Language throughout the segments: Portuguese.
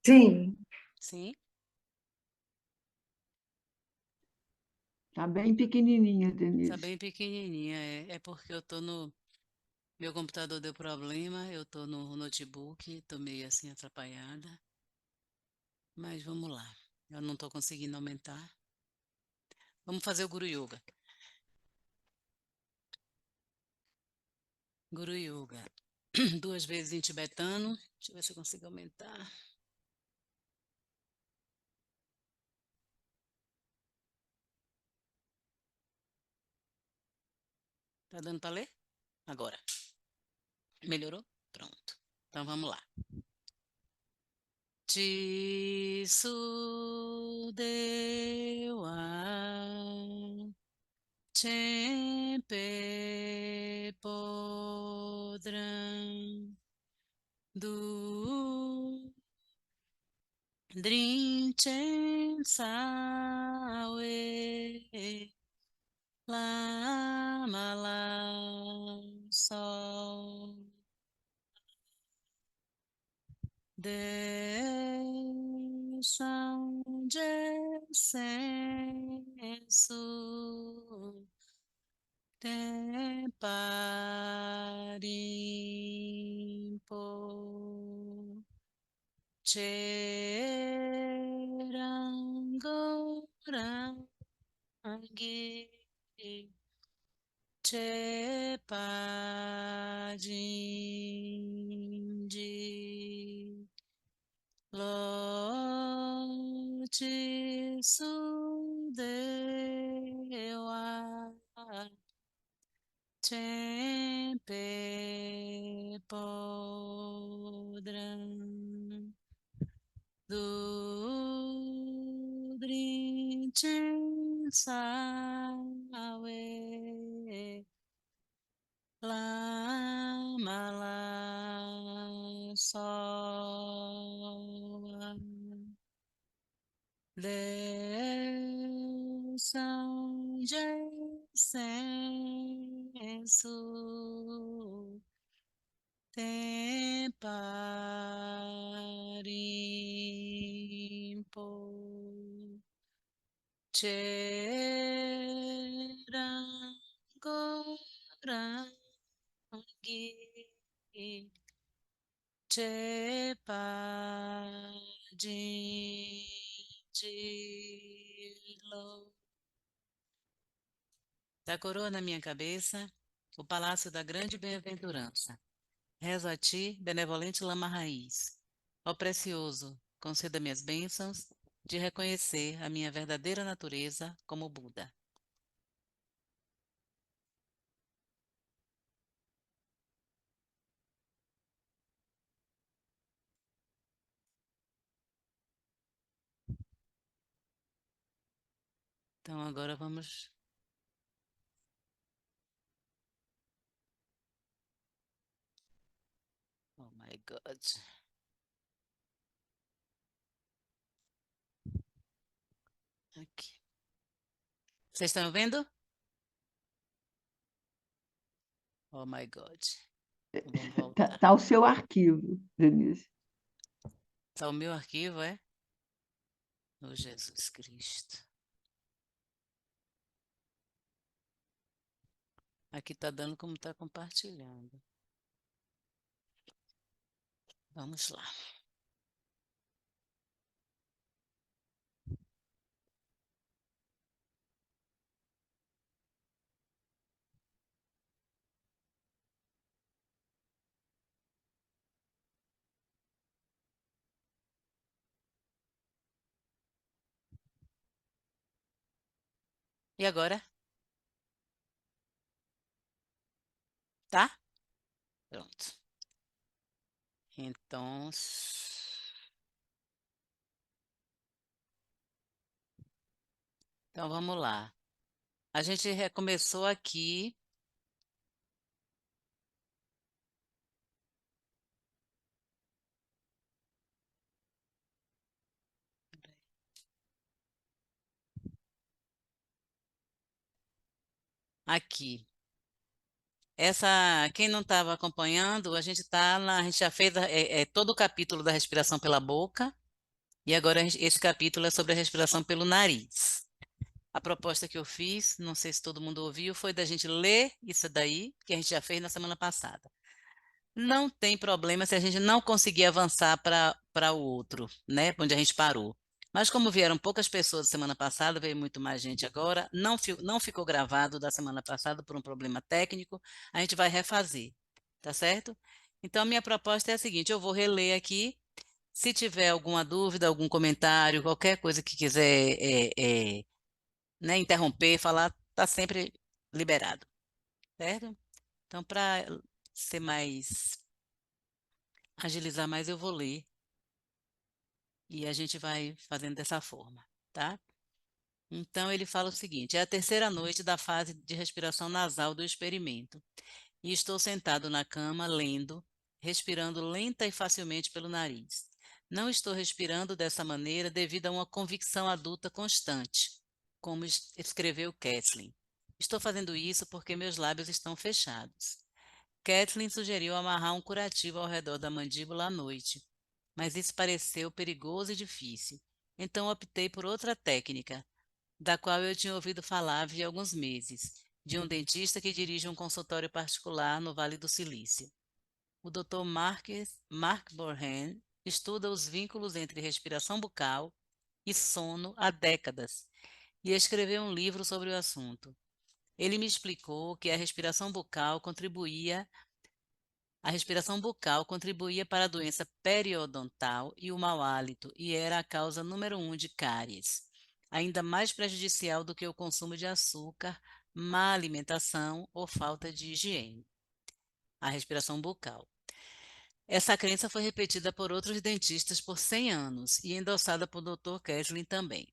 Sim, Sim? Tá bem pequenininha, Tá Denise. bem pequenininha. É porque eu tô no. Meu computador deu problema, eu tô no notebook, tô meio assim atrapalhada. Mas vamos lá. Eu não tô conseguindo aumentar. Vamos fazer o Guru Yoga. Guru Yoga. Duas vezes em tibetano. Deixa eu ver se eu consigo aumentar. Tá dando para ler? Agora. Melhorou? Pronto. Então vamos lá. Chisudewa Chempe podrão do Drinchen Sawe Lama Lao Sol Deixam de senso Temparimpo Cherangorangi Chepajinji Lo Chisudewa Tempe podrão Dudrin Sawe Lama La Sol De São Senso Temparimpo Cherangorangi Chepajinjilo. Da coroa na minha cabeça, o palácio da grande bem-aventurança. Rezo a ti, benevolente lama raiz. Ó precioso, conceda-me as bênçãos de reconhecer a minha verdadeira natureza como Buda. Então agora vamos. Oh my God. Aqui. Vocês estão vendo? Oh my God. Então vamos Tá, voltar. tá o seu arquivo, Denise. Tá o meu arquivo, é? Oh Jesus Cristo. Aqui tá dando como tá compartilhando. Vamos lá. E agora? Tá? Pronto. Então, então vamos lá. A gente recomeçou aqui. Aqui. Quem não estava acompanhando, a gente já fez todo o capítulo da respiração pela boca. E agora esse capítulo é sobre a respiração pelo nariz. A proposta que eu fiz, não sei se todo mundo ouviu, foi da gente ler isso daí, que a gente já fez na semana passada. Não tem problema se a gente não conseguir avançar para o outro, né? Onde a gente parou. Mas como vieram poucas pessoas semana passada, veio muito mais gente agora, não ficou gravado da semana passada por um problema técnico, a gente vai refazer, tá certo? Então, a minha proposta é a seguinte: eu vou reler aqui. Se tiver alguma dúvida, algum comentário, qualquer coisa que quiser né, interromper, falar, tá sempre liberado, certo? Então, para ser mais agilizar mais, eu vou ler e a gente vai fazendo dessa forma, tá? Então, ele fala o seguinte: é a terceira noite da fase de respiração nasal do experimento e estou sentado na cama, lendo, respirando lenta e facilmente pelo nariz. Não estou respirando dessa maneira devido a uma convicção adulta constante, como escreveu Kathleen. Estou fazendo isso porque meus lábios estão fechados. Kathleen sugeriu amarrar um curativo ao redor da mandíbula à noite, mas isso pareceu perigoso e difícil. Então optei por outra técnica, da qual eu tinha ouvido falar havia alguns meses, de um dentista que dirige um consultório particular no Vale do Silício. O Dr. Mark Borhan estuda os vínculos entre respiração bucal e sono há décadas e escreveu um livro sobre o assunto. Ele me explicou que a respiração bucal contribuía para a doença periodontal e o mau hálito e era a causa número um de cáries, ainda mais prejudicial do que o consumo de açúcar, má alimentação ou falta de higiene. A respiração bucal. Essa crença foi repetida por outros dentistas por 100 anos e endossada por Dr. Kathleen também.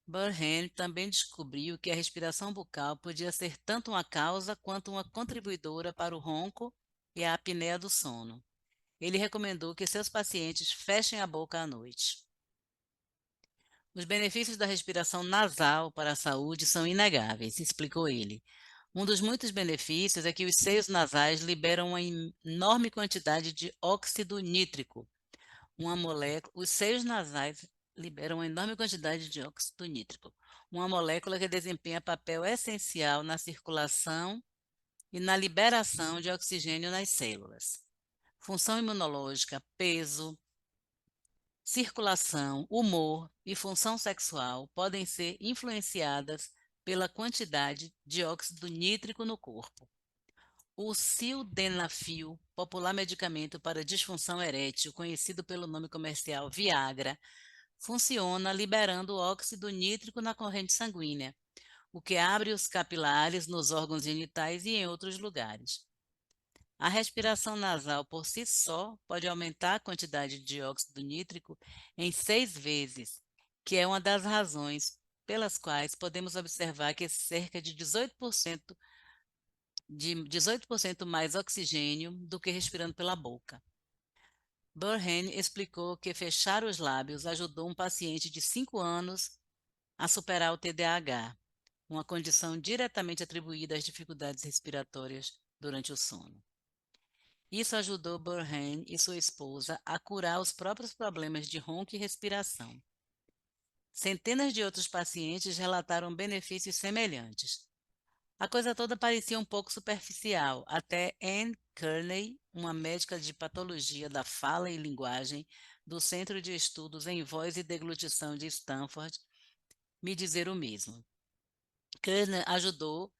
Burhan também descobriu que a respiração bucal podia ser tanto uma causa quanto uma contribuidora para o ronco e a apneia do sono. Ele recomendou que seus pacientes fechem a boca à noite. Os benefícios da respiração nasal para a saúde são inegáveis, explicou ele. Um dos muitos benefícios é que os seios nasais liberam uma enorme quantidade de óxido nítrico, uma molécula. Os seios nasais liberam uma enorme quantidade de óxido nítrico, uma molécula que desempenha papel essencial na circulação e na liberação de oxigênio nas células. Função imunológica, peso, circulação, humor e função sexual podem ser influenciadas pela quantidade de óxido nítrico no corpo. O sildenafil, popular medicamento para disfunção erétil, conhecido pelo nome comercial Viagra, funciona liberando óxido nítrico na corrente sanguínea, o que abre os capilares nos órgãos genitais e em outros lugares. A respiração nasal por si só pode aumentar a quantidade de dióxido nítrico em 6 vezes, que é uma das razões pelas quais podemos observar que cerca de 18% mais oxigênio do que respirando pela boca. Burhan explicou que fechar os lábios ajudou um paciente de 5 anos a superar o TDAH, uma condição diretamente atribuída às dificuldades respiratórias durante o sono. Isso ajudou Burhan e sua esposa a curar os próprios problemas de ronco e respiração. Centenas de outros pacientes relataram benefícios semelhantes. A coisa toda parecia um pouco superficial, até Anne Kearney, uma médica de patologia da fala e linguagem do Centro de Estudos em Voz e Deglutição de Stanford, me dizer o mesmo. Kearney ajudou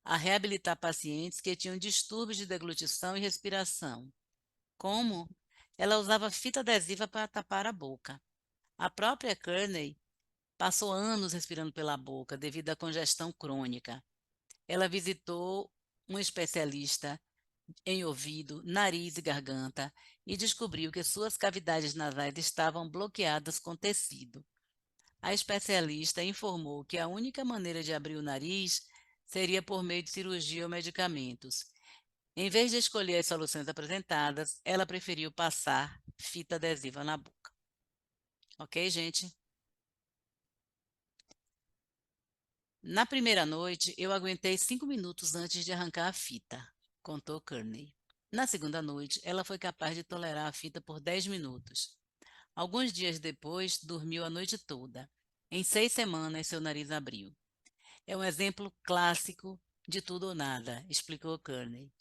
a reabilitar pacientes que tinham distúrbios de deglutição e respiração. Como? Ela usava fita adesiva para tapar a boca. A própria Kearney passou anos respirando pela boca devido à congestão crônica. Ela visitou um especialista em ouvido, nariz e garganta e descobriu que suas cavidades nasais estavam bloqueadas com tecido. A especialista informou que a única maneira de abrir o nariz seria por meio de cirurgia ou medicamentos. Em vez de escolher as soluções apresentadas, ela preferiu passar fita adesiva na boca. Ok, gente? Na primeira noite, eu aguentei 5 minutos antes de arrancar a fita, contou Kearney. Na segunda noite, ela foi capaz de tolerar a fita por 10 minutos. Alguns dias depois, dormiu a noite toda. Em 6 semanas, seu nariz abriu. É um exemplo clássico de tudo ou nada, explicou Kearney.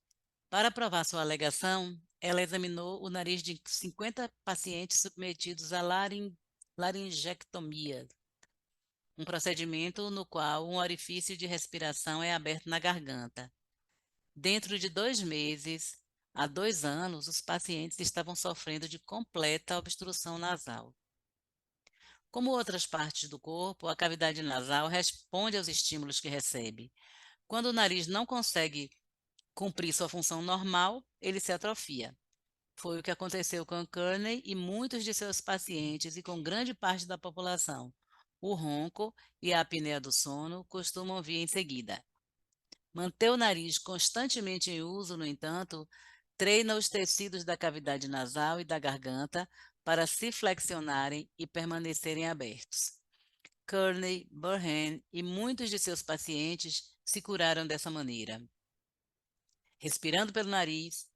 Para provar sua alegação, ela examinou o nariz de 50 pacientes submetidos a laringectomia, um procedimento no qual um orifício de respiração é aberto na garganta. Dentro de 2 meses a 2 anos, os pacientes estavam sofrendo de completa obstrução nasal. Como outras partes do corpo, a cavidade nasal responde aos estímulos que recebe. Quando o nariz não consegue cumprir sua função normal, ele se atrofia. Foi o que aconteceu com Kearney e muitos de seus pacientes e com grande parte da população. O ronco e a apneia do sono costumam vir em seguida. Manter o nariz constantemente em uso, no entanto, treina os tecidos da cavidade nasal e da garganta para se flexionarem e permanecerem abertos. Kearney, Burhan e muitos de seus pacientes se curaram dessa maneira, respirando pelo nariz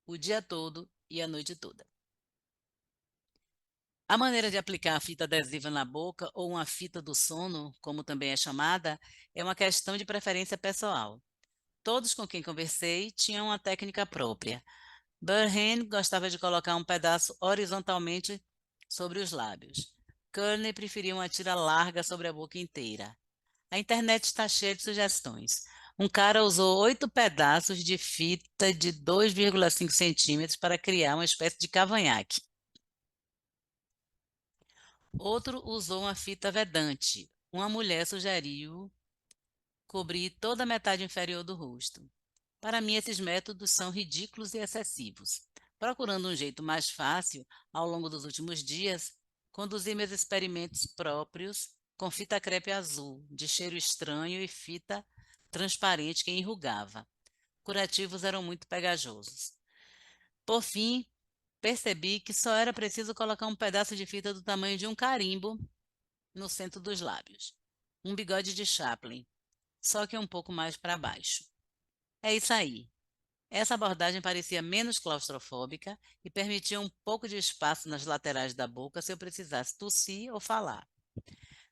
o dia todo e a noite toda. A maneira de aplicar a fita adesiva na boca, ou uma fita do sono, como também é chamada, é uma questão de preferência pessoal. Todos com quem conversei tinham uma técnica própria. Burhan gostava de colocar um pedaço horizontalmente sobre os lábios. Kearney preferia uma tira larga sobre a boca inteira. A internet está cheia de sugestões. Um cara usou 8 pedaços de fita de 2,5 centímetros para criar uma espécie de cavanhaque. Outro usou uma fita vedante. Uma mulher sugeriu cobrir toda a metade inferior do rosto. Para mim, esses métodos são ridículos e excessivos. Procurando um jeito mais fácil, ao longo dos últimos dias, conduzi meus experimentos próprios com fita crepe azul, de cheiro estranho e fita transparente que enrugava. Curativos eram muito pegajosos. Por fim, percebi que só era preciso colocar um pedaço de fita do tamanho de um carimbo no centro dos lábios. Um bigode de Chaplin, só que um pouco mais para baixo. É isso aí. Essa abordagem parecia menos claustrofóbica e permitia um pouco de espaço nas laterais da boca se eu precisasse tossir ou falar.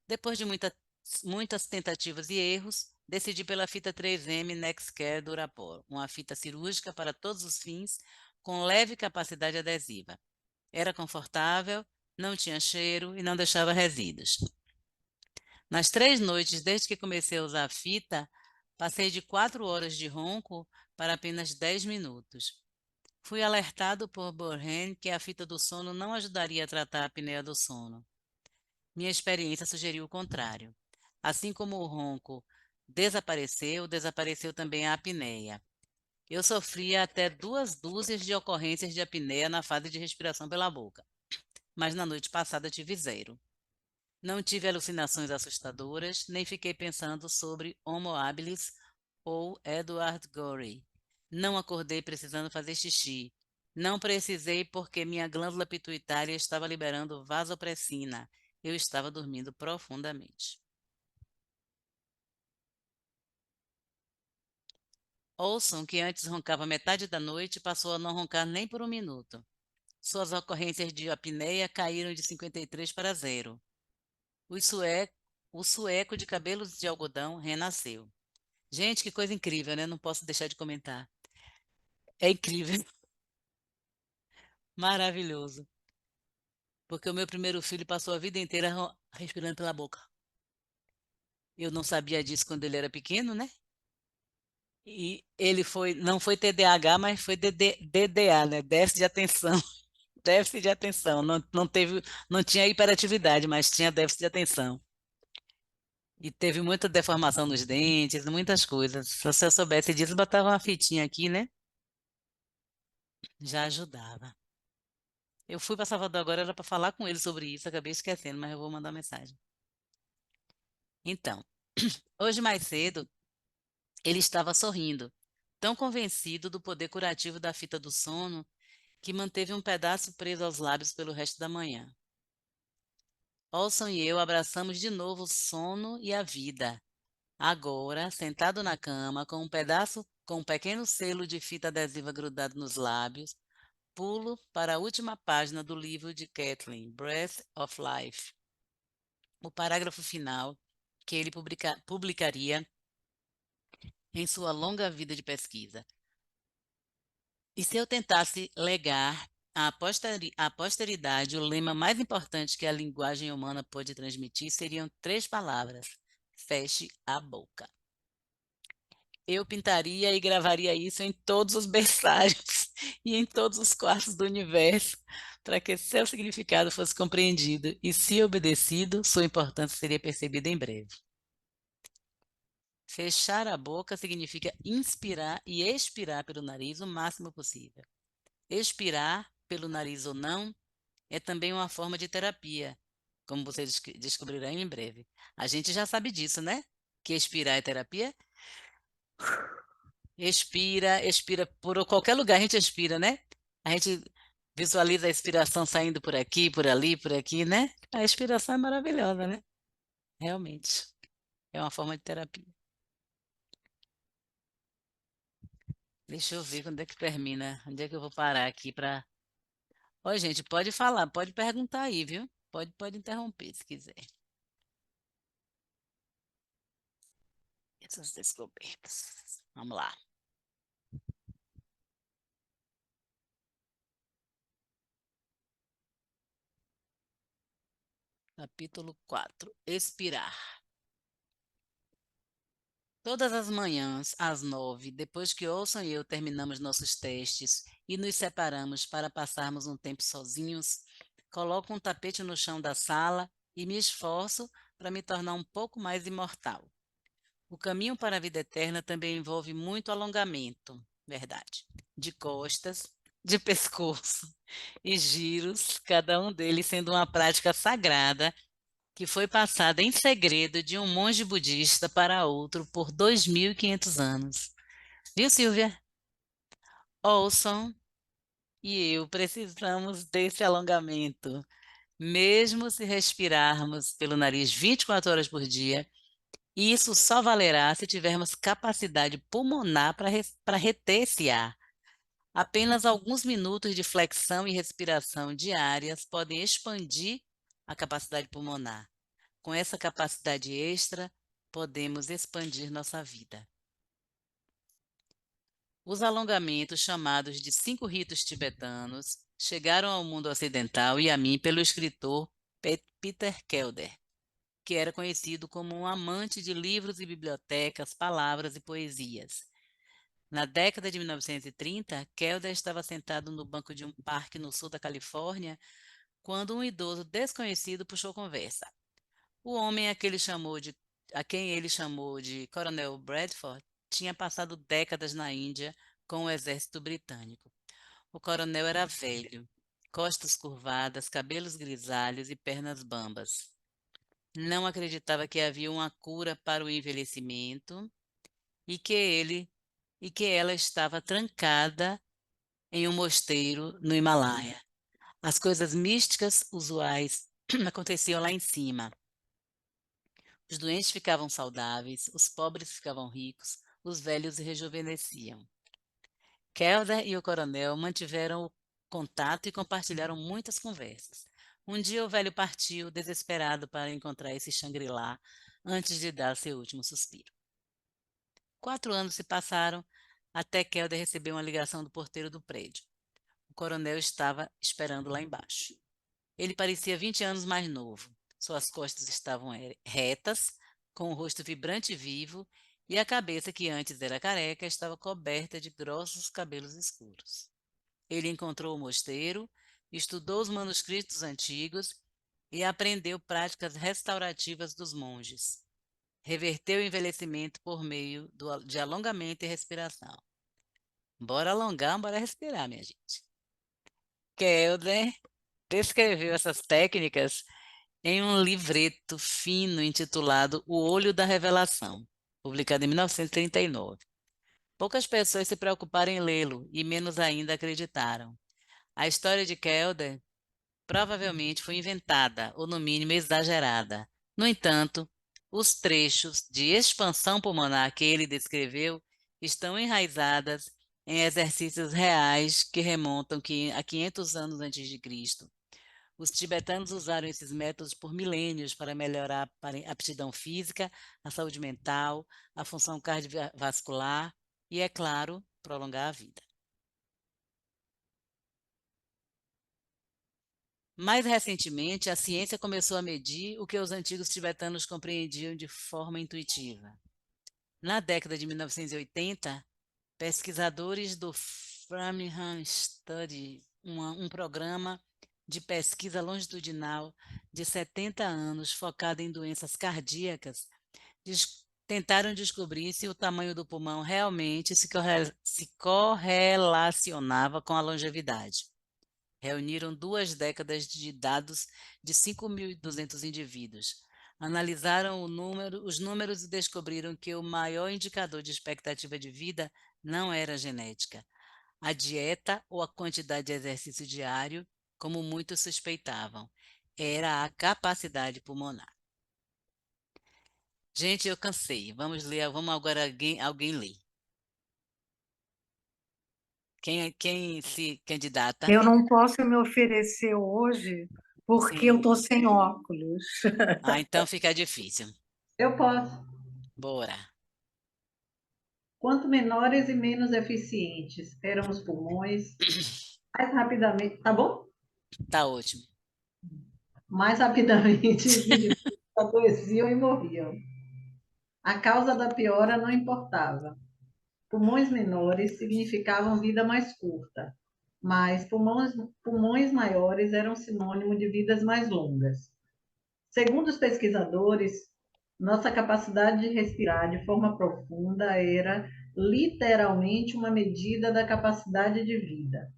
Depois de muitas tentativas e erros, decidi pela fita 3M Nexcare Durapor, uma fita cirúrgica para todos os fins, com leve capacidade adesiva. Era confortável, não tinha cheiro e não deixava resíduos. Nas 3 noites desde que comecei a usar a fita, passei de 4 horas de ronco para apenas 10 minutos. Fui alertado por Burhan que a fita do sono não ajudaria a tratar a apneia do sono. Minha experiência sugeriu o contrário. Assim como o ronco desapareceu, desapareceu também a apneia. Eu sofria até 2 dúzias de ocorrências de apneia na fase de respiração pela boca, mas na noite passada tive 0. Não tive alucinações assustadoras, nem fiquei pensando sobre Homo habilis ou Edward Gorey. Não acordei precisando fazer xixi. Não precisei porque minha glândula pituitária estava liberando vasopressina. Eu estava dormindo profundamente. Olson, que antes roncava metade da noite, passou a não roncar nem por um minuto. Suas ocorrências de apneia caíram de 53 para 0. O sueco, o sueco de cabelos de algodão renasceu. Gente, que coisa incrível, né? Não posso deixar de comentar. É incrível, maravilhoso. Porque o meu primeiro filho passou a vida inteira respirando pela boca. Eu não sabia disso quando ele era pequeno, né? E ele não foi TDAH, mas foi DDA, né? Déficit de atenção. Déficit de atenção. Não tinha hiperatividade, mas tinha déficit de atenção. E teve muita deformação nos dentes, muitas coisas. Se eu soubesse disso, botava uma fitinha aqui, né? Já ajudava. Eu fui para Salvador agora, era para falar com ele sobre isso, acabei esquecendo, mas eu vou mandar mensagem. Então, hoje mais cedo, ele estava sorrindo, tão convencido do poder curativo da fita do sono, que manteve um pedaço preso aos lábios pelo resto da manhã. Olson e eu abraçamos de novo o sono e a vida. Agora, sentado na cama, com um pequeno selo de fita adesiva grudado nos lábios, pulo para a última página do livro de Kathleen, Breath of Life. O parágrafo final que ele publicaria em sua longa vida de pesquisa. E se eu tentasse legar à posteridade o lema mais importante que a linguagem humana pode transmitir, seriam 3 palavras: feche a boca. Eu pintaria e gravaria isso em todos os berçários e em todos os quartos do universo, para que seu significado fosse compreendido e, se obedecido, sua importância seria percebida em breve. Fechar a boca significa inspirar e expirar pelo nariz o máximo possível. Expirar pelo nariz ou não é também uma forma de terapia, como vocês descobrirão em breve. A gente já sabe disso, né? Que expirar é terapia. Expira, expira por qualquer lugar, a gente expira, né? A gente visualiza a expiração saindo por aqui, por ali, por aqui, né? A expiração é maravilhosa, né? Realmente. É uma forma de terapia. Deixa eu ver quando é que termina. Onde é que eu vou parar aqui para. Ó, gente, pode falar, pode perguntar aí, viu? Pode interromper se quiser. Essas descobertas. Vamos lá. Capítulo 4. Expirar. Todas as manhãs, às 9, depois que Olson e eu terminamos nossos testes e nos separamos para passarmos um tempo sozinhos, coloco um tapete no chão da sala e me esforço para me tornar um pouco mais imortal. O caminho para a vida eterna também envolve muito alongamento, verdade, de costas, de pescoço e giros, cada um deles sendo uma prática sagrada que foi passada em segredo de um monge budista para outro por 2.500 anos. Viu, Silvia? Olson e eu precisamos desse alongamento. Mesmo se respirarmos pelo nariz 24 horas por dia, isso só valerá se tivermos capacidade pulmonar para reter esse ar. Apenas alguns minutos de flexão e respiração diárias podem expandir a capacidade pulmonar. Com essa capacidade extra, podemos expandir nossa vida. Os alongamentos, chamados de 5 ritos tibetanos, chegaram ao mundo ocidental e a mim pelo escritor Peter Kelder, que era conhecido como um amante de livros e bibliotecas, palavras e poesias. Na década de 1930, Kelder estava sentado no banco de um parque no sul da Califórnia quando um idoso desconhecido puxou conversa. O homem a quem ele chamou de Coronel Bradford tinha passado décadas na Índia com o exército britânico. O coronel era velho, costas curvadas, cabelos grisalhos e pernas bambas. Não acreditava que havia uma cura para o envelhecimento e que ela estava trancada em um mosteiro no Himalaia. As coisas místicas usuais aconteciam lá em cima. Os doentes ficavam saudáveis, os pobres ficavam ricos, os velhos rejuvenesciam. Kelder e o coronel mantiveram o contato e compartilharam muitas conversas. Um dia o velho partiu, desesperado para encontrar esse Shangri-La, antes de dar seu último suspiro. 4 anos se passaram até Kelder receber uma ligação do porteiro do prédio. O coronel estava esperando lá embaixo. Ele parecia 20 anos mais novo. Suas costas estavam retas, com o rosto vibrante e vivo, e a cabeça, que antes era careca, estava coberta de grossos cabelos escuros. Ele encontrou o mosteiro, estudou os manuscritos antigos e aprendeu práticas restaurativas dos monges. Reverteu o envelhecimento por meio de alongamento e respiração. Bora alongar, bora respirar, minha gente. Kelder descreveu essas técnicas em um livreto fino intitulado O Olho da Revelação, publicado em 1939. Poucas pessoas se preocuparam em lê-lo e menos ainda acreditaram. A história de Kelder provavelmente foi inventada, ou no mínimo exagerada. No entanto, os trechos de expansão pulmonar que ele descreveu estão enraizadas em exercícios reais que remontam a 500 anos antes de Cristo. Os tibetanos usaram esses métodos por milênios para melhorar a aptidão física, a saúde mental, a função cardiovascular e, é claro, prolongar a vida. Mais recentemente, a ciência começou a medir o que os antigos tibetanos compreendiam de forma intuitiva. Na década de 1980, pesquisadores do Framingham Study, um programa de pesquisa longitudinal de 70 anos focado em doenças cardíacas, tentaram descobrir se o tamanho do pulmão realmente se correlacionava com a longevidade. Reuniram 2 décadas de dados de 5.200 indivíduos. Analisaram os números e descobriram que o maior indicador de expectativa de vida não era a genética, a dieta ou a quantidade de exercício diário, como muitos suspeitavam, era a capacidade pulmonar. Gente, eu cansei. Vamos ler, vamos agora alguém ler. Quem se candidata? Eu não posso me oferecer hoje porque eu Sim. estou sem óculos. Ah, então fica difícil. Eu posso. Bora. Quanto menores e menos eficientes eram os pulmões, mais rapidamente, tá bom? Tá ótimo. Mais rapidamente os indivíduos adoeciam e morriam. A causa da piora não importava. Pulmões menores significavam vida mais curta, mas pulmões maiores eram sinônimo de vidas mais longas. Segundo os pesquisadores, nossa capacidade de respirar de forma profunda era literalmente uma medida da capacidade de vida.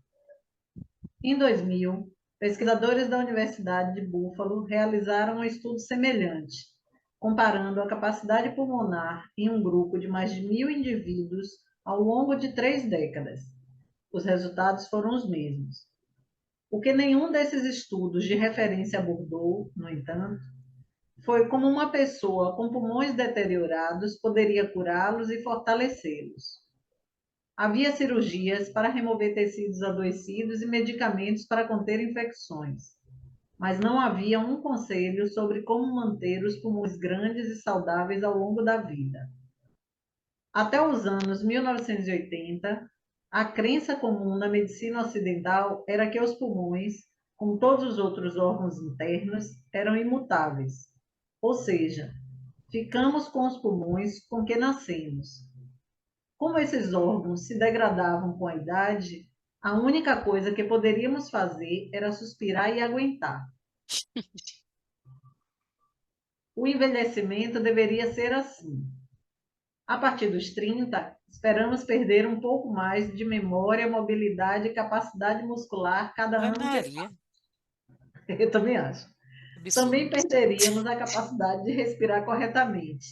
Em 2000, pesquisadores da Universidade de Buffalo realizaram um estudo semelhante, comparando a capacidade pulmonar em um grupo de mais de 1.000 indivíduos ao longo de 3 décadas. Os resultados foram os mesmos. O que nenhum desses estudos de referência abordou, no entanto, foi como uma pessoa com pulmões deteriorados poderia curá-los e fortalecê-los. Havia cirurgias para remover tecidos adoecidos e medicamentos para conter infecções, mas não havia um conselho sobre como manter os pulmões grandes e saudáveis ao longo da vida. Até os anos 1980, a crença comum na medicina ocidental era que os pulmões, como todos os outros órgãos internos, eram imutáveis, ou seja, ficamos com os pulmões com que nascemos. Como esses órgãos se degradavam com a idade, a única coisa que poderíamos fazer era suspirar e aguentar. O envelhecimento deveria ser assim. A partir dos 30, esperamos perder um pouco mais de memória, mobilidade e capacidade muscular cada Ave ano que Maria. passa. Eu também acho. Absurdo. Também perderíamos a capacidade de respirar corretamente.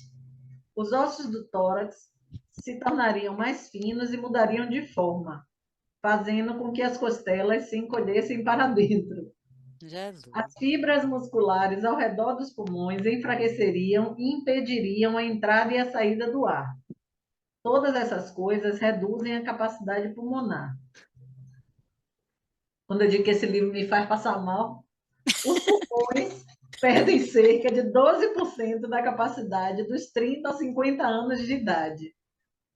Os ossos do tórax se tornariam mais finos e mudariam de forma, fazendo com que as costelas se encolhessem para dentro. As Jesus. fibras musculares ao redor dos pulmões enfraqueceriam e impediriam a entrada e a saída do ar. Todas essas coisas reduzem a capacidade pulmonar. Quando eu digo que esse livro me faz passar mal, os pulmões perdem cerca de 12% da capacidade dos 30 aos 50 anos de idade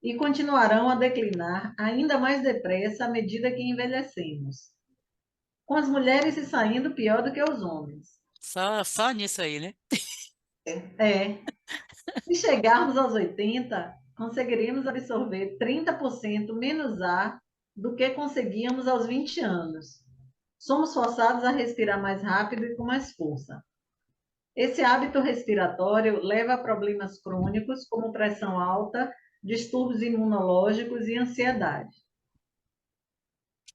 e continuarão a declinar ainda mais depressa à medida que envelhecemos, com as mulheres se saindo pior do que os homens. Só nisso aí, né? É, se chegarmos aos 80, conseguiremos absorver 30% menos ar do que conseguíamos aos 20 anos. Somos forçados a respirar mais rápido e com mais força. Esse hábito respiratório leva a problemas crônicos como pressão alta, distúrbios imunológicos e ansiedade.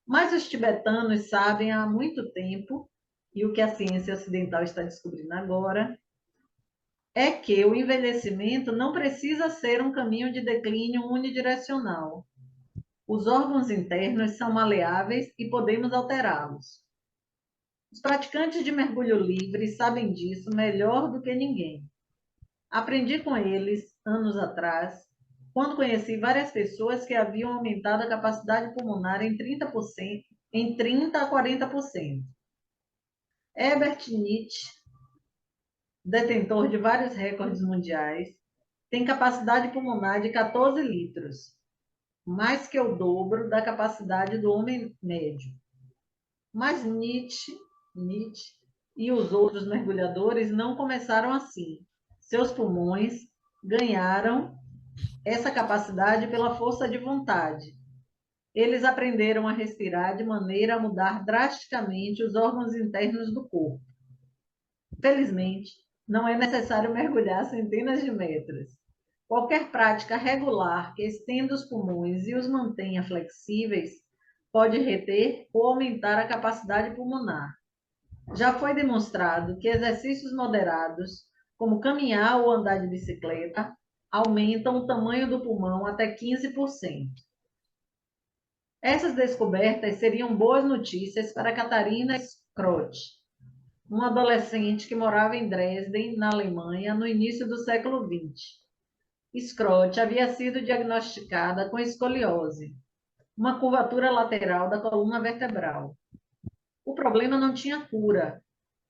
Mas os tibetanos sabem há muito tempo, e o que a ciência ocidental está descobrindo agora, é que o envelhecimento não precisa ser um caminho de declínio unidirecional. Os órgãos internos são maleáveis e podemos alterá-los. Os praticantes de mergulho livre sabem disso melhor do que ninguém. Aprendi com eles, anos atrás, quando conheci várias pessoas que haviam aumentado a capacidade pulmonar em 30%, em 30 a 40%. Herbert Nietzsche, detentor de vários recordes mundiais, tem capacidade pulmonar de 14 litros, mais que o dobro da capacidade do homem médio. Mas Nietzsche e os outros mergulhadores não começaram assim. Seus pulmões ganharam essa capacidade pela força de vontade. Eles aprenderam a respirar de maneira a mudar drasticamente os órgãos internos do corpo. Felizmente, não é necessário mergulhar centenas de metros. Qualquer prática regular que estenda os pulmões e os mantenha flexíveis pode reter ou aumentar a capacidade pulmonar. Já foi demonstrado que exercícios moderados, como caminhar ou andar de bicicleta, aumentam o tamanho do pulmão até 15%. Essas descobertas seriam boas notícias para Catarina Schrott, uma adolescente que morava em Dresden, na Alemanha, no início do século XX. Schrott havia sido diagnosticada com escoliose, uma curvatura lateral da coluna vertebral. O problema não tinha cura,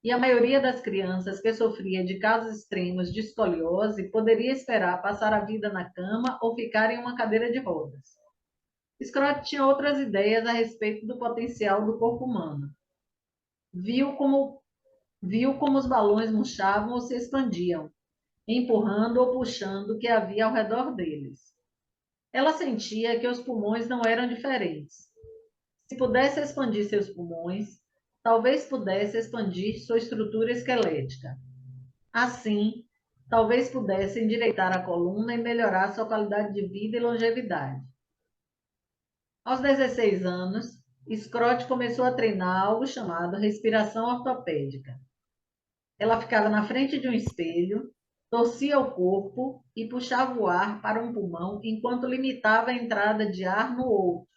e a maioria das crianças que sofria de casos extremos de escoliose poderia esperar passar a vida na cama ou ficar em uma cadeira de rodas. Schrott tinha outras ideias a respeito do potencial do corpo humano. Viu como os balões murchavam ou se expandiam, empurrando ou puxando o que havia ao redor deles. Ela sentia que os pulmões não eram diferentes. Se pudesse expandir seus pulmões, talvez pudesse expandir sua estrutura esquelética. Assim, talvez pudesse endireitar a coluna e melhorar sua qualidade de vida e longevidade. Aos 16 anos, Schrott começou a treinar algo chamado respiração ortopédica. Ela ficava na frente de um espelho, torcia o corpo e puxava o ar para um pulmão enquanto limitava a entrada de ar no outro.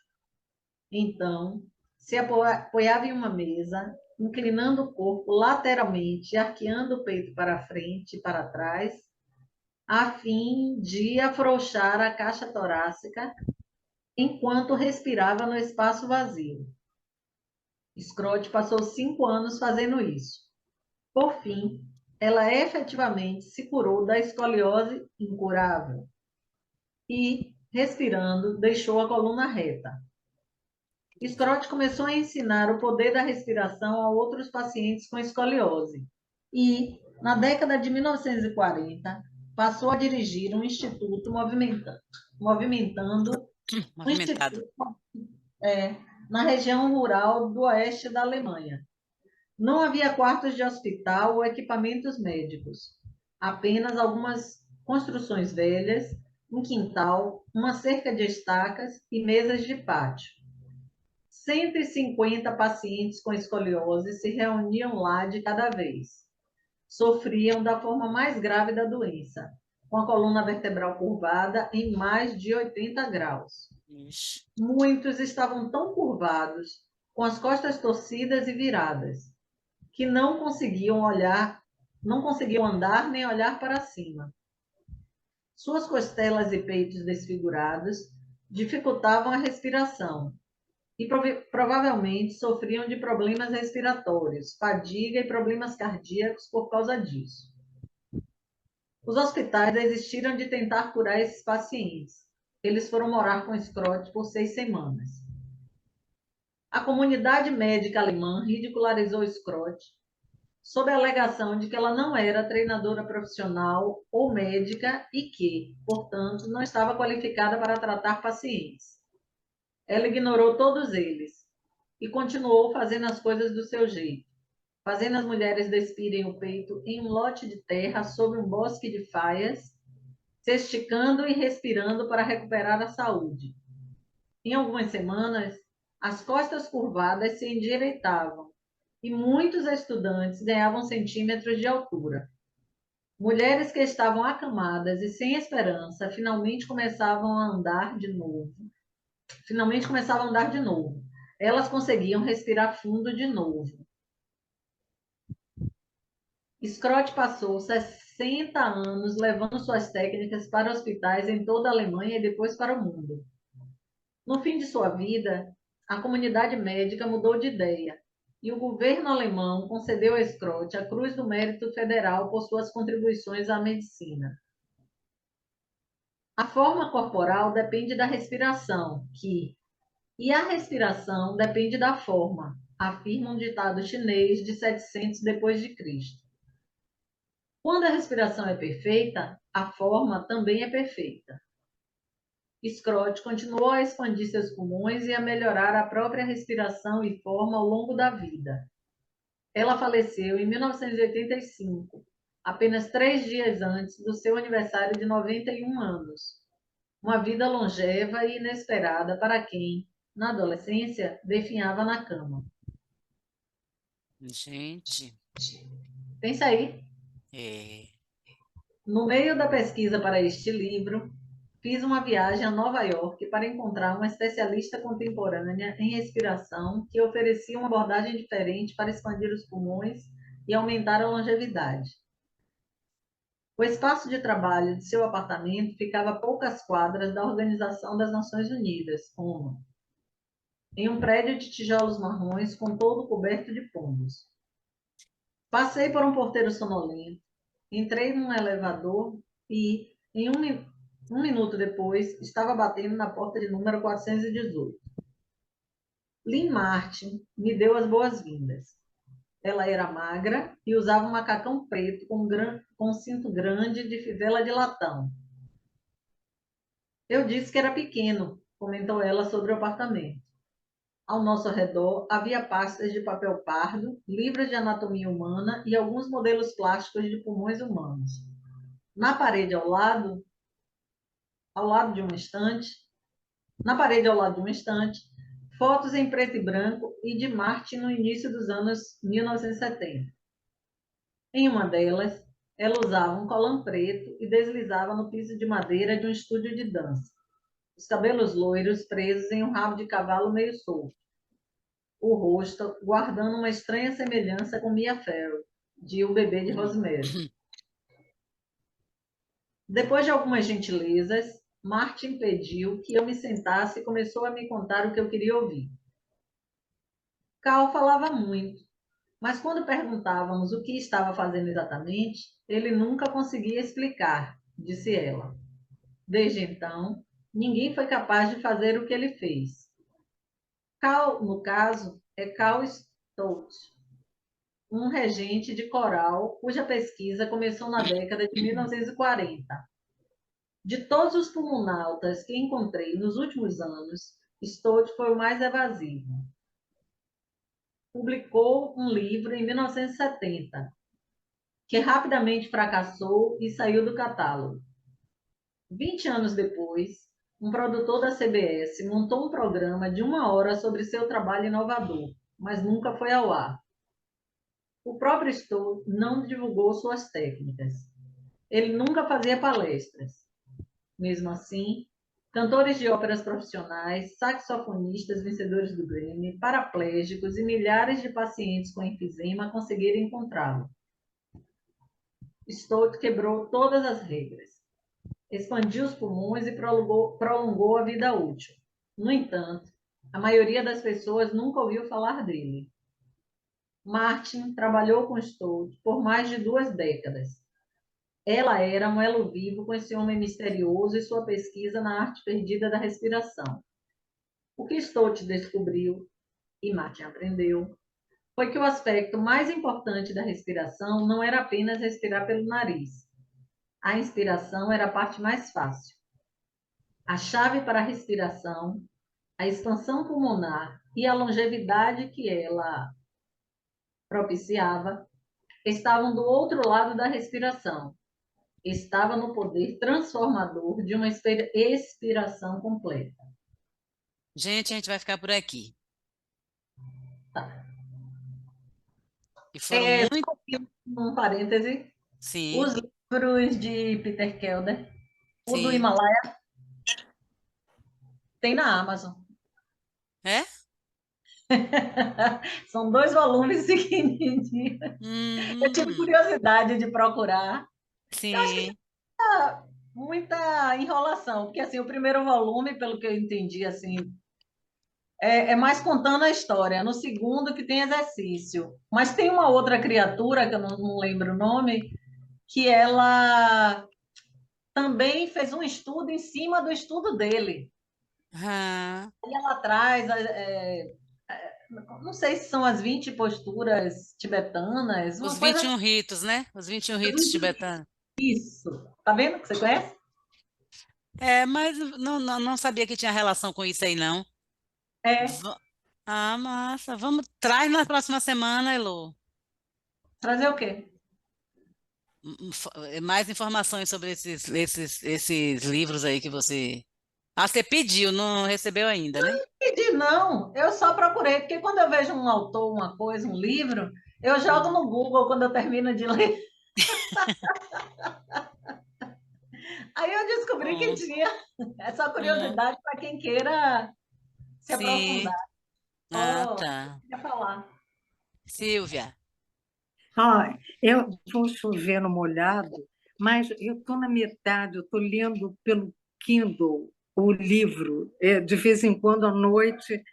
Então, se apoiava em uma mesa, inclinando o corpo lateralmente e arqueando o peito para frente e para trás, a fim de afrouxar a caixa torácica enquanto respirava no espaço vazio. Schrott passou 5 anos fazendo isso. Por fim, ela efetivamente se curou da escoliose incurável e, respirando, deixou a coluna reta. Schrott começou a ensinar o poder da respiração a outros pacientes com escoliose e, na década de 1940, passou a dirigir um instituto movimentado na região rural do oeste da Alemanha. Não havia quartos de hospital ou equipamentos médicos, apenas algumas construções velhas, um quintal, uma cerca de estacas e mesas de pátio. 150 pacientes com escoliose se reuniam lá de cada vez. Sofriam da forma mais grave da doença, com a coluna vertebral curvada em mais de 80 graus. Muitos estavam tão curvados, com as costas torcidas e viradas, que não conseguiam andar nem olhar para cima. Suas costelas e peitos desfigurados dificultavam a respiração e provavelmente sofriam de problemas respiratórios, fadiga e problemas cardíacos por causa disso. Os hospitais desistiram de tentar curar esses pacientes. Eles foram morar com Schrott por 6 semanas. A comunidade médica alemã ridicularizou Schrott sob a alegação de que ela não era treinadora profissional ou médica e que, portanto, não estava qualificada para tratar pacientes. Ela ignorou todos eles e continuou fazendo as coisas do seu jeito, fazendo as mulheres despirem o peito em um lote de terra sob um bosque de faias, se esticando e respirando para recuperar a saúde. Em algumas semanas, as costas curvadas se endireitavam e muitos estudantes ganhavam centímetros de altura. Mulheres que estavam acamadas e sem esperança finalmente começavam a andar de novo. Elas conseguiam respirar fundo de novo. Schrott passou 60 60 anos levando suas técnicas para hospitais em toda a Alemanha e depois para o mundo. No fim de sua vida, a comunidade médica mudou de ideia e o governo alemão concedeu a Schrott a Cruz do Mérito Federal por suas contribuições à medicina. A forma corporal depende da respiração, e a respiração depende da forma, afirma um ditado chinês de 700 depois de Cristo. Quando a respiração é perfeita, a forma também é perfeita. Schrott continuou a expandir seus pulmões e a melhorar a própria respiração e forma ao longo da vida. Ela faleceu em 1985, apenas 3 dias antes do seu aniversário de 91 anos. Uma vida longeva e inesperada para quem, na adolescência, definhava na cama. Gente, Pensa aí. No meio da pesquisa para este livro, fiz uma viagem a Nova York para encontrar uma especialista contemporânea em respiração que oferecia uma abordagem diferente para expandir os pulmões e aumentar a longevidade. O espaço de trabalho de seu apartamento ficava a poucas quadras da Organização das Nações Unidas, ONU, em um prédio de tijolos marrons com todo coberto de pombos. Passei por um porteiro sonolento, entrei num elevador e, em um minuto depois, estava batendo na porta de número 418. Lynn Martin me deu as boas-vindas. Ela era magra e usava um macacão preto com um cinto grande de fivela de latão. Eu disse que era pequeno, comentou ela sobre o apartamento. Ao nosso redor havia pastas de papel pardo, livros de anatomia humana e alguns modelos plásticos de pulmões humanos. Na parede ao lado de um estante, fotos em preto e branco e de Martin no início dos anos 1970. Em uma delas, ela usava um colã preto e deslizava no piso de madeira de um estúdio de dança. Os cabelos loiros presos em um rabo de cavalo meio solto. O rosto guardando uma estranha semelhança com Mia Farrow, de O Bebê de Rosemary. Depois de algumas gentilezas, Martin pediu que eu me sentasse e começou a me contar o que eu queria ouvir. Cal falava muito, mas quando perguntávamos o que estava fazendo exatamente, ele nunca conseguia explicar, disse ela. Desde então, ninguém foi capaz de fazer o que ele fez. Cal, no caso, é Cal Stout, um regente de coral cuja pesquisa começou na década de 1940. De todos os pulmonautas que encontrei nos últimos anos, Stout foi o mais evasivo. Publicou um livro em 1970, que rapidamente fracassou e saiu do catálogo. 20 anos depois, um produtor da CBS montou um programa de 1 hora sobre seu trabalho inovador, mas nunca foi ao ar. O próprio Stout não divulgou suas técnicas. Ele nunca fazia palestras. Mesmo assim, cantores de óperas profissionais, saxofonistas vencedores do Grammy, paraplégicos e milhares de pacientes com enfisema conseguiram encontrá-lo. Stout quebrou todas as regras. Expandiu os pulmões e prolongou a vida útil. No entanto, a maioria das pessoas nunca ouviu falar dele. Martin trabalhou com Stout por mais de 2 décadas. Ela era um elo vivo com esse homem misterioso e sua pesquisa na arte perdida da respiração. O que Stout descobriu, e Martin aprendeu, foi que o aspecto mais importante da respiração não era apenas respirar pelo nariz. A inspiração era a parte mais fácil. A chave para a respiração, a expansão pulmonar e a longevidade que ela propiciava estavam do outro lado da respiração. Estava no poder transformador de uma expiração completa. gente, a gente vai ficar por aqui. Tá. E foram muito... Um parêntese. Sim, Os livros de Peter Kelder, o do sim. Himalaia, tem na Amazon. É? São 2 volumes pequenininhos. Eu tive curiosidade de procurar. sim. Muita enrolação, porque assim, o primeiro volume, pelo que eu entendi, assim, é mais contando a história. No segundo, que tem exercício. Mas tem uma outra criatura, que eu não lembro o nome, que ela também fez um estudo em cima do estudo dele. Ah, E ela traz, não sei se são as 20 posturas tibetanas, os uma vinte coisa e assim. um ritos, né? Os 21 ritos tibetanos. Isso. Tá vendo que você conhece? É, mas não sabia que tinha relação com isso aí, não. É. Va- Ah, massa. Vamos, traz na próxima semana, Elô. Trazer o quê? Mais informações sobre esses livros aí que você. Ah, você pediu, não recebeu ainda, né? Pedi não, eu só procurei, porque quando eu vejo um autor, uma coisa, um livro, eu jogo Hum. no Google quando eu termino de ler. Aí eu descobri que Bom, tinha essa bom. curiosidade para quem queira se Sim. aprofundar. Ah, Oh, tá. quer falar? Silvia. Ah, eu vou chover no molhado, mas eu estou na metade, eu estou lendo pelo Kindle o livro. De vez em quando, à noite,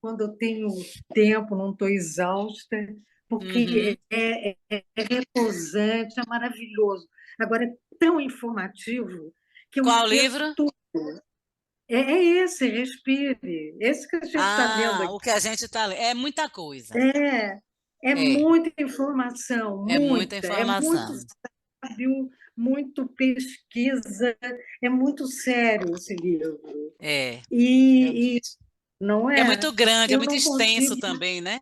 quando eu tenho tempo, não estou exausta, Uhum. porque é repousante, é maravilhoso. Agora, é tão informativo que eu Qual esqueço livro? tudo. É esse, Respire, esse que a gente está lendo Ah, aqui. o que a gente está lendo. É muita coisa. É, é É, muita informação, é muita muita, é muito informação. sábio, muito pesquisa, é muito sério esse livro. É. É, E não é é? muito grande, é Eu muito não extenso consigo, também, né?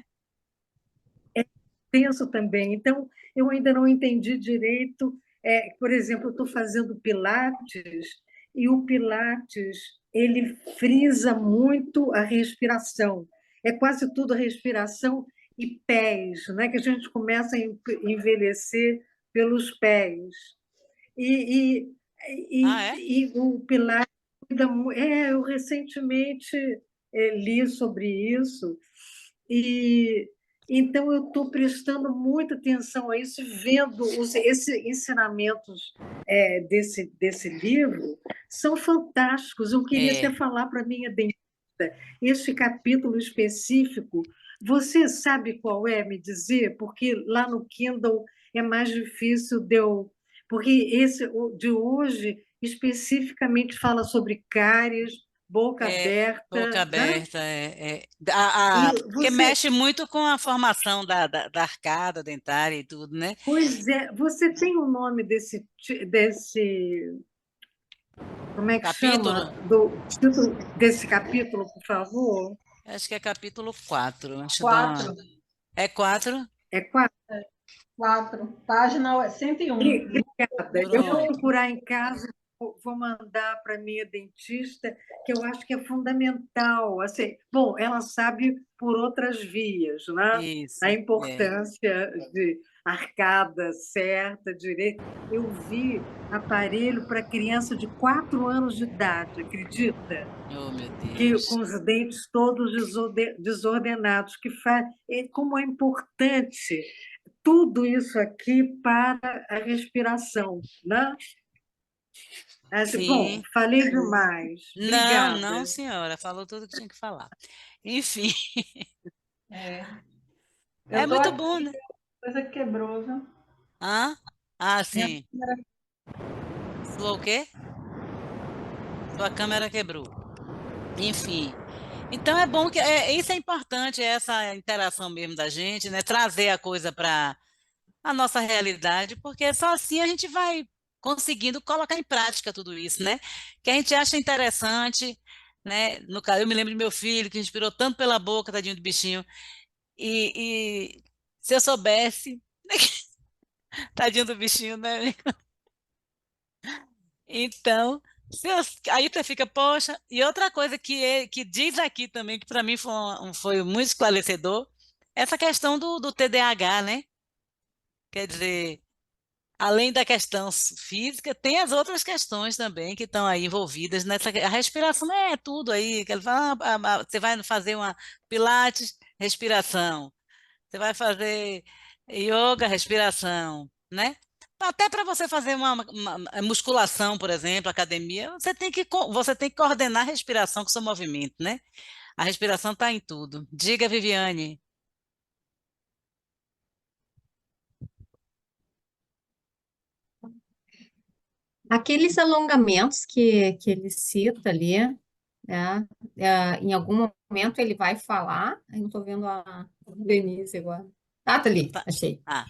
penso também. Então, eu ainda não entendi direito. Por exemplo, eu estou fazendo Pilates e o Pilates ele frisa muito a respiração. É quase tudo respiração e pés, né? Que a gente começa a envelhecer pelos pés. E, Ah, é? o Pilates. Eu recentemente li sobre isso, e então eu estou prestando muita atenção a isso, vendo esses ensinamentos desse livro, são fantásticos. Eu queria até É. falar para a minha dentista, este capítulo específico, você sabe qual é, me dizer? Porque lá no Kindle é mais difícil de eu. Porque esse de hoje especificamente fala sobre cáries, boca É, boca aberta, né? aberta, E que você, mexe muito com a formação da arcada dentária e tudo, né? pois é, você tem o nome desse, como é que chama? Capítulo? Do título desse capítulo, por favor? Acho que é capítulo 4. Deixa eu dar uma. Quatro. É 4. É quatro. Quatro. Página 101. Obrigada. Eu vou Pronto. procurar em casa, vou mandar para a minha dentista, que eu acho que é fundamental. Assim, bom, ela sabe por outras vias, né? A Isso. É. importância de arcada certa, direita. Eu vi aparelho para criança de 4 anos de idade, acredita? Oh, meu Que Deus. com os dentes todos desordenados, como é importante tudo isso aqui para a respiração, né? Bom, Sim. falei demais. Não, não, Obrigada. senhora. Falou tudo que tinha que falar. Enfim, É. é Eu tô muito aqui, bom, né? coisa que quebrou, viu? Hã? Ah, Minha sim. câmera Sua o quê? Sua câmera quebrou. Enfim. Então é bom que isso é importante, essa interação mesmo da gente, né? Trazer a coisa para a nossa realidade, porque só assim a gente vai conseguindo colocar em prática tudo isso, né? Que a gente acha interessante, né? No caso, eu me lembro do meu filho que respirou tanto pela boca, tadinho do bichinho, e se eu soubesse, tadinho do bichinho, né? Então, aí você fica, poxa, e outra coisa que diz aqui também, que para mim foi muito esclarecedor, essa questão do TDAH, né? Quer dizer, além da questão física, tem as outras questões também que estão aí envolvidas nessa. A respiração é tudo aí. Que ele fala, você vai fazer uma pilates, respiração. Você vai fazer yoga, respiração, né? Até para você fazer uma musculação, por exemplo, academia, você tem que coordenar a respiração com o seu movimento, né? A respiração está em tudo. Diga, Viviane. Aqueles alongamentos que ele cita ali, né? Em algum momento ele vai falar. Eu não estou vendo a Denise agora. Ah, tá ali, Tá. achei. Ah,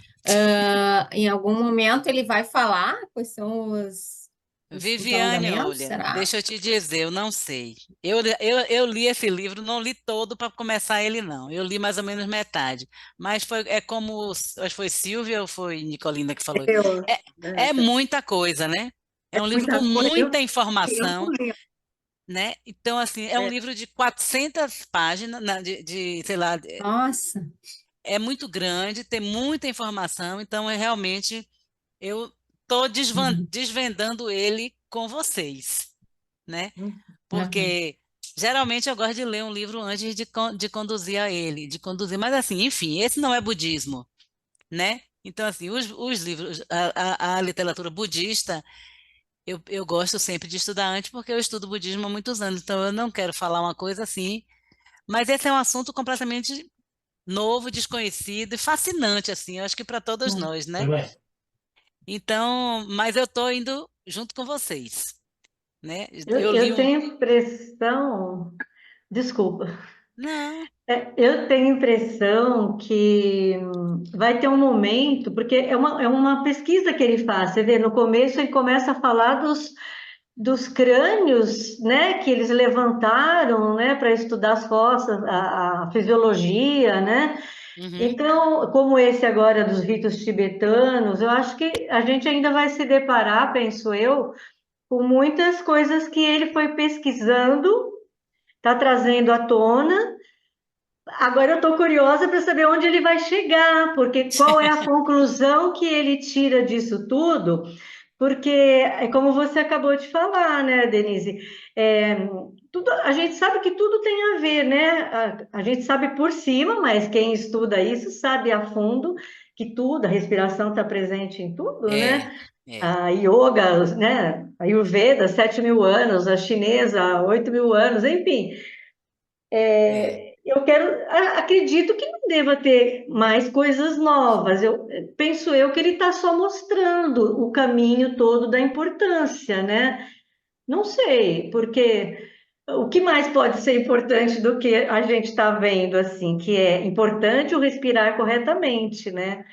Em algum momento ele vai falar quais são os Viviane, alongamentos, olha, será? deixa eu te dizer, eu não sei. Eu li esse livro, não li todo para começar ele, não. Eu li mais ou menos metade. Mas é como, acho que foi Silvia ou foi Nicolina que falou. Eu, É muita coisa, né? É um livro com muita coisa. muita Eu não informação, lembro. né? Então, assim, é um É, livro de 400 páginas, sei lá, Nossa. é muito grande, tem muita informação, então realmente eu estou Uhum. desvendando ele com vocês, né? Uhum. Porque geralmente eu gosto de ler um livro antes de conduzir a ele, de conduzir, mas assim, enfim, esse não é budismo, né? Então, assim, os livros, a literatura budista, eu gosto sempre de estudar antes, porque eu estudo budismo há muitos anos, então eu não quero falar uma coisa assim, mas esse é um assunto completamente novo, desconhecido e fascinante, assim, eu acho que para todos Uhum. nós, né? Então, mas eu estou indo junto com vocês, né? Eu li Eu um. tenho impressão, desculpa, Não. eu tenho impressão que vai ter um momento, porque é uma pesquisa que ele faz, você vê, no começo ele começa a falar dos crânios, né, que eles levantaram, né, para estudar as fossas, a fisiologia, né? Uhum. Então, como esse agora dos ritos tibetanos, eu acho que a gente ainda vai se deparar, penso eu, com muitas coisas que ele foi pesquisando, está trazendo à tona. Agora eu estou curiosa para saber onde ele vai chegar, porque qual é a conclusão que ele tira disso tudo? Porque é como você acabou de falar, né, Denise? A gente sabe que tudo tem a ver, né? A gente sabe por cima, mas quem estuda isso sabe a fundo que tudo, a respiração está presente em tudo, É, né? é, A yoga, né? A Ayurveda, 7.000 anos, a chinesa, 8.000 anos, enfim. é. Acredito que não deva ter mais coisas novas. Penso eu que ele está só mostrando o caminho todo da importância, né? Não sei, porque o que mais pode ser importante do que a gente está vendo assim, que é importante o respirar corretamente, né?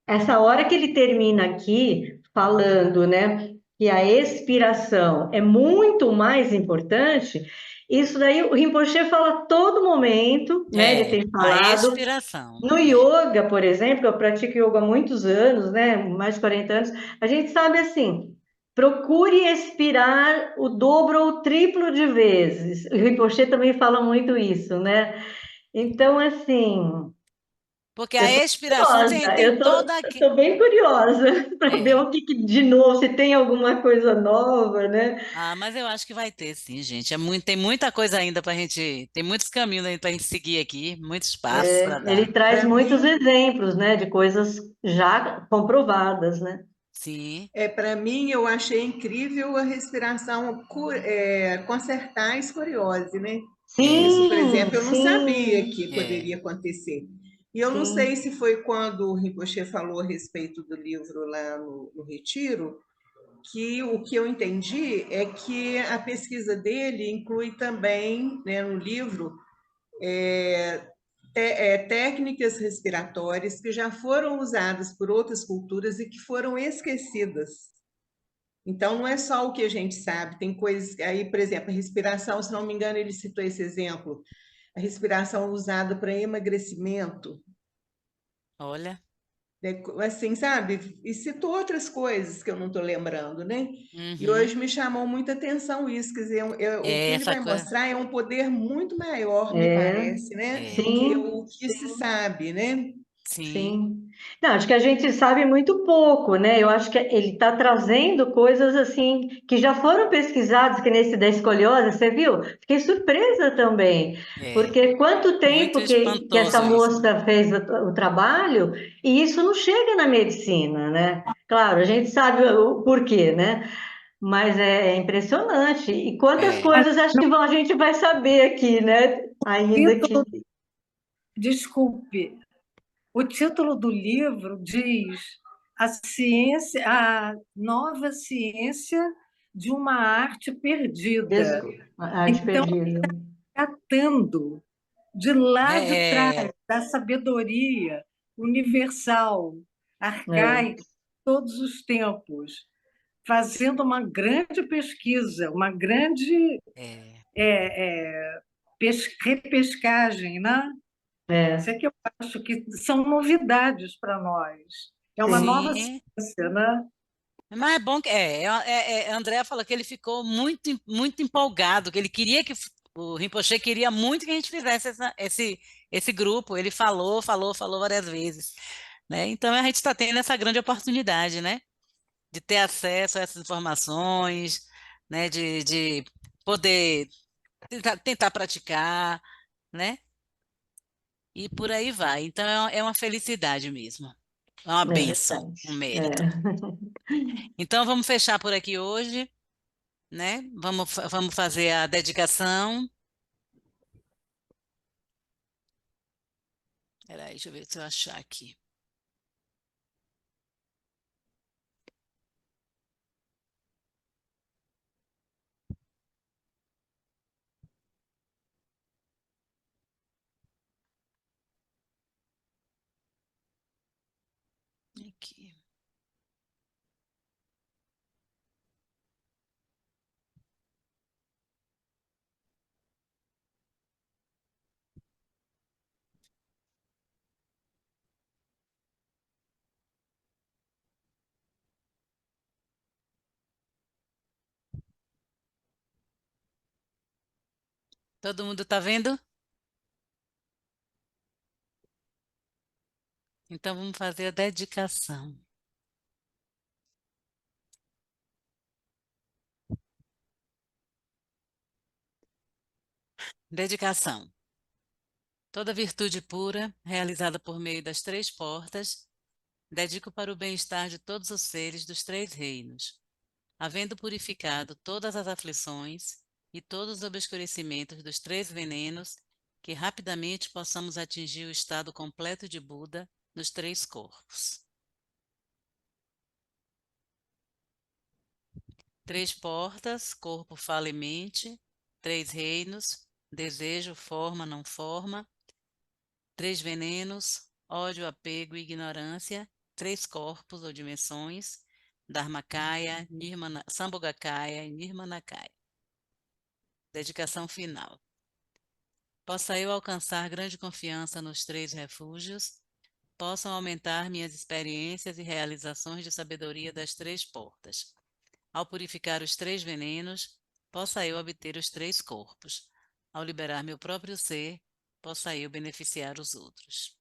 Essa hora que ele termina aqui falando, né, que a expiração é muito mais importante, isso daí o Rinpoche fala a todo momento, né? Ele tem A falado expiração. no yoga, por exemplo, eu pratico yoga há muitos anos, né, mais de 40 anos, a gente sabe assim, procure expirar o dobro ou o triplo de vezes. O Rinpoche também fala muito isso, né? Então, assim, Porque eu a estou expiração curiosa, tem toda eu tô bem curiosa para ver é. o de novo, se tem alguma coisa nova, né? Ah, mas eu acho que vai ter, sim, gente. Tem muita coisa ainda para a gente. Tem muitos caminhos ainda para a gente seguir aqui, muitos passos para dar. Ele traz Para muitos mim, exemplos, né, de coisas já comprovadas, né? Sim, para mim, eu achei incrível a respiração consertar a escoriose, né? é, Isso, por Sim, exemplo, eu não sabia sim, que é. poderia acontecer. E eu não sei sim. se foi quando o Rinpoche falou a respeito do livro lá no Retiro, que o que eu entendi é que a pesquisa dele inclui também, né, no livro, técnicas respiratórias que já foram usadas por outras culturas e que foram esquecidas. Então, não é só o que a gente sabe, tem coisas. Aí, por exemplo, a respiração, se não me engano, ele citou esse exemplo, a respiração usada para emagrecimento, Olha. né? Assim, sabe? E citou outras coisas que eu não estou lembrando, né? E Uhum. hoje me chamou muita atenção isso, quer dizer, o que ele Essa vai coisa. mostrar é um poder muito maior, me É, parece, né? Do que sim, o que se sabe, né? Sim, Sim. Não, acho que a gente sabe muito pouco, né? Eu acho que ele está trazendo coisas assim que já foram pesquisadas, que nesse da escoliose, você viu? Fiquei surpresa também, é porque quanto muito tempo que essa espantoso isso. moça fez o trabalho e isso não chega na medicina, né? Claro, a gente sabe o porquê, né? Mas é impressionante. E quantas É, Olha, coisas acho que a gente vai saber aqui, né? Ainda que. título, desculpe, o título do livro diz a ciência, a nova ciência de uma arte perdida. A arte Então, perdida. tratando de lá de é, trás, da sabedoria universal, É, arcaica, de todos os tempos, fazendo uma grande pesquisa, uma grande é, repescagem, né? Isso é. é que eu acho que são novidades para nós. É uma nova Sim. sim. ciência, né? Mas é bom que a Andrea falou que ele ficou muito empolgado, que ele queria que o Rinpoche queria muito que a gente fizesse esse grupo. Ele falou várias vezes, né? Então a gente está tendo essa grande oportunidade, né? De ter acesso a essas informações, né? De poder tentar praticar, né? E por aí vai. Então é uma felicidade mesmo. É uma É bênção, verdade. um mérito. É. Então vamos fechar por aqui hoje, né? Vamos fazer a dedicação. Peraí, deixa eu ver se eu achar aqui. Aqui. Todo mundo está vendo? Então vamos fazer a dedicação. Dedicação. Toda virtude pura, realizada por meio das três portas, dedico para o bem-estar de todos os seres dos três reinos, havendo purificado todas as aflições e todos os obscurecimentos dos três venenos, que rapidamente possamos atingir o estado completo de Buda nos três corpos. Três portas, corpo, fala e mente. Três reinos, desejo, forma, não forma. Três venenos, ódio, apego e ignorância. Três corpos ou dimensões, Dharmakaya, Sambhogakaya e Nirmanakaya. Dedicação final. Possa eu alcançar grande confiança nos três refúgios, possam aumentar minhas experiências e realizações de sabedoria das três portas. Ao purificar os três venenos, possa eu obter os três corpos. Ao liberar meu próprio ser, possa eu beneficiar os outros.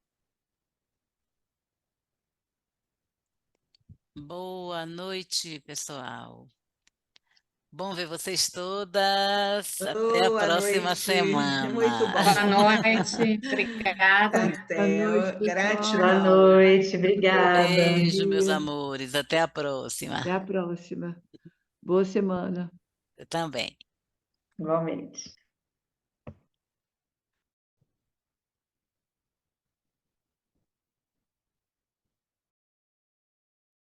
Boa noite, pessoal. Bom ver vocês todas. Até a Boa próxima noite, muito semana. Boa bom. noite, obrigada. Boa noite, Até, pessoal. Boa gratidão. noite, Bom obrigada. Beijo, meus dia. amores. Até a próxima. Até a próxima. Boa semana. Eu também. Igualmente.